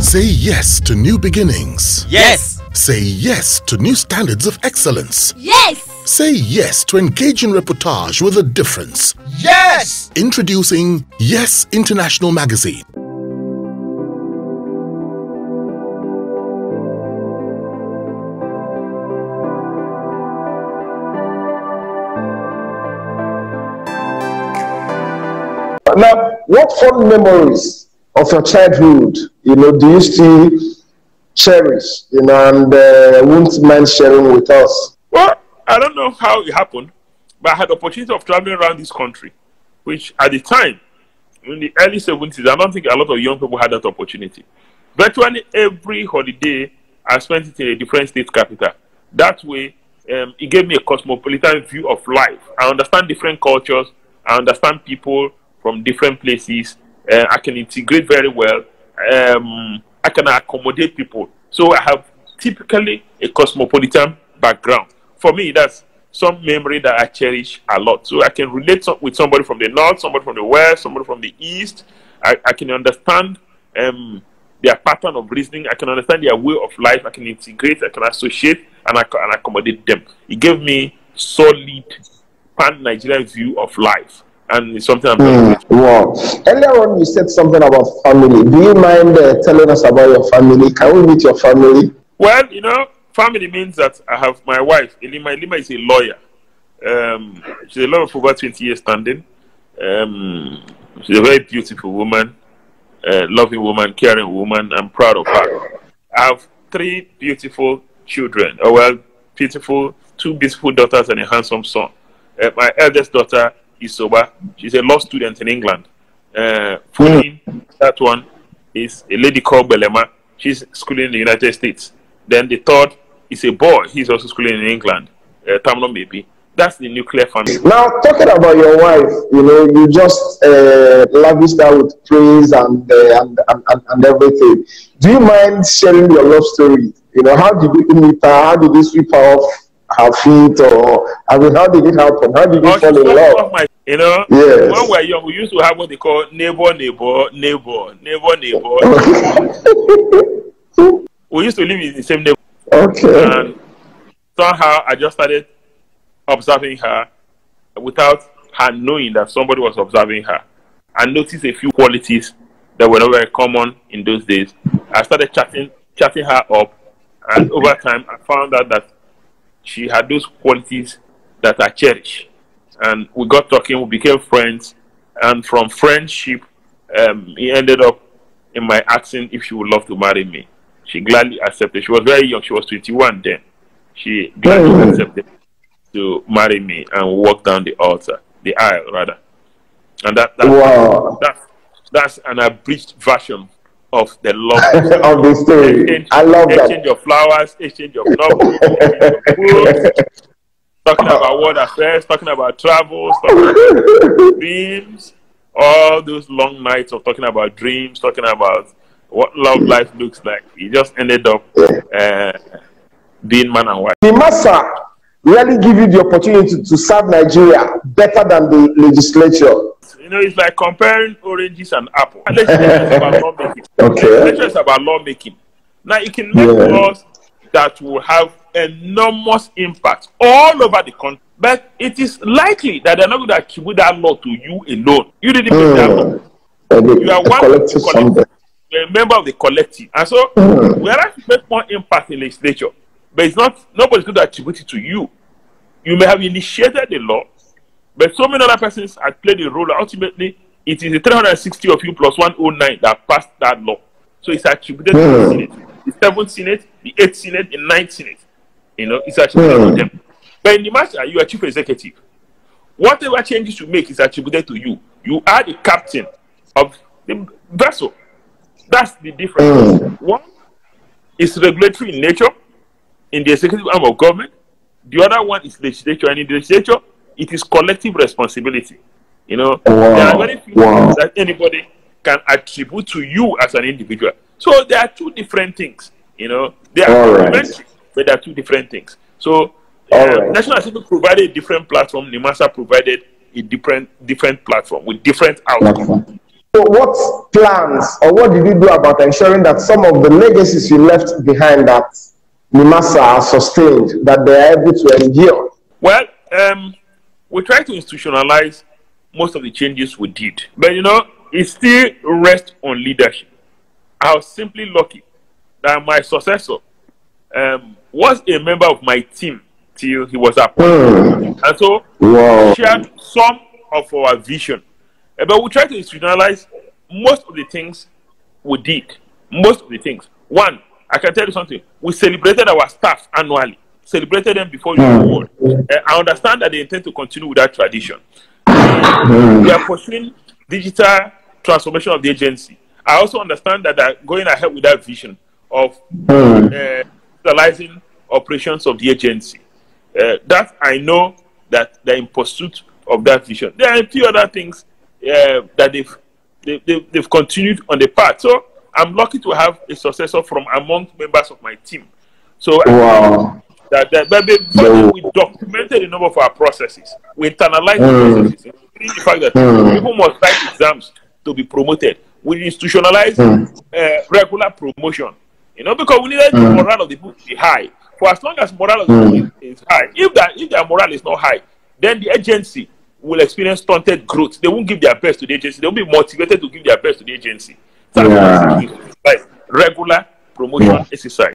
Say yes to new beginnings. Yes. Say yes to new standards of excellence. Yes. Say yes to engaging reportage with a difference. Yes. Introducing Yes International Magazine. Now, what fond memories of your childhood, do you still cherish, and won't mind sharing with us? Well, I don't know how it happened, but I had the opportunity of traveling around this country, which at the time, in the early 70s, I don't think a lot of young people had that opportunity. Virtually every holiday, I spent it in a different state capital. That way, it gave me a cosmopolitan view of life. I understand different cultures. I understand people from different places. I can integrate very well. I can accommodate people. So I have typically a cosmopolitan background. For me, that's some memory that I cherish a lot. So I can relate with somebody from the north, somebody from the west, somebody from the east. I can understand their pattern of reasoning. I can understand their way of life. I can integrate, I can associate, and I can accommodate them. It gave me solid pan-Nigerian view of life. And it's something I'm very grateful. Wow. Earlier on, you said something about family. Do you mind telling us about your family? Can we meet your family? Well, family means that I have my wife, Elima. Elima is a lawyer. She's a lawyer for over 20 years standing. She's a very beautiful woman, loving woman, caring woman. I'm proud of her. I have 3 beautiful children. Two beautiful daughters and a handsome son. My eldest daughter, Isoba. She's a law student in England. Following that one is a lady called Belema. She's schooling in the United States. Then the third is a boy. He's also schooling in England. Tamno maybe. That's the nuclear family. Now, talking about your wife, you just lavished her with praise and everything. Do you mind sharing your love story? How did you meet her? How did you sweep her off her feet? Or how did it happen? How did you fall in love? Yes. When we were young, we used to have what they call neighbor. We used to live in the same neighborhood. Okay. And somehow I just started observing her without her knowing that somebody was observing her. I noticed a few qualities that were not very common in those days. I started chatting her up, and over time I found out that she had those qualities that I cherish. And we got talking, we became friends, and from friendship, he ended up in my asking if she would love to marry me. She gladly accepted. She was very young, she was 21 then. She gladly accepted to marry me and walk down the aisle rather. And that's an abridged version of the love of the story. I love that. Exchange of flowers, exchange of novels, books, talking about world affairs, talking about travels, talking about dreams, all those long nights of talking about dreams, talking about what love life looks like. He just ended up being man and wife. The Massa really give you the opportunity to serve Nigeria better than the legislature. It's like comparing oranges and apples. Legislature is about lawmaking. Okay. Legislature is about lawmaking. Now, you can make laws that will have enormous impact all over the country, but it is likely that they're not going to attribute that law to you alone. You didn't make that law. You are one of the collective. You're a member of the collective, and so we are to make more impact in legislature, but it's not. Nobody's going to attribute it to you. You may have initiated the law, but so many other persons have played a role. Ultimately, it is the 360 of you plus 109 that passed that law. So it's attributed to the Senate, the 7th Senate, the 8th Senate, the 9th Senate. It's attributed to them. But in the matter, you are chief executive. Whatever changes you make is attributed to you. You are the captain of the vessel. That's the difference. One is regulatory in nature in the executive arm of government. The other one is legislature, and in the legislature, it is collective responsibility. There are very few things that anybody can attribute to you as an individual. So there are two different things. They are complementary, but there are two different things. So National Assembly provided a different platform. NIMASA provided a different platform with different outcomes. So what plans or what did you do about ensuring that some of the legacies you left behind at NIMASA are sustained, that they are able to endure? Well, we try to institutionalize most of the changes we did. But you know, it still rests on leadership. I was simply lucky that my successor was a member of my team till he was appointed. And so we shared some of our vision. But we tried to institutionalize most of the things we did. Most of the things. One, I can tell you something. We celebrated our staff annually. Celebrated them before you award. I understand that they intend to continue with that tradition. We are pursuing digital transformation of the agency. I also understand that they're going ahead with that vision of digitalizing operations of the agency. That I know that they're in pursuit of that vision. There are a few other things that they've continued on the path. So I'm lucky to have a successor from among members of my team. So but before we documented a number of our processes, we internalized the processes, including the fact that people must write exams to be promoted. We institutionalized regular promotion, you know, because we needed the morale of the people to be high. For as long as morale of the people is high, if their morale is not high, then the agency will experience stunted growth. They won't give their best to the agency. They won't be motivated to give their best to the agency. So like regular promotion exercise.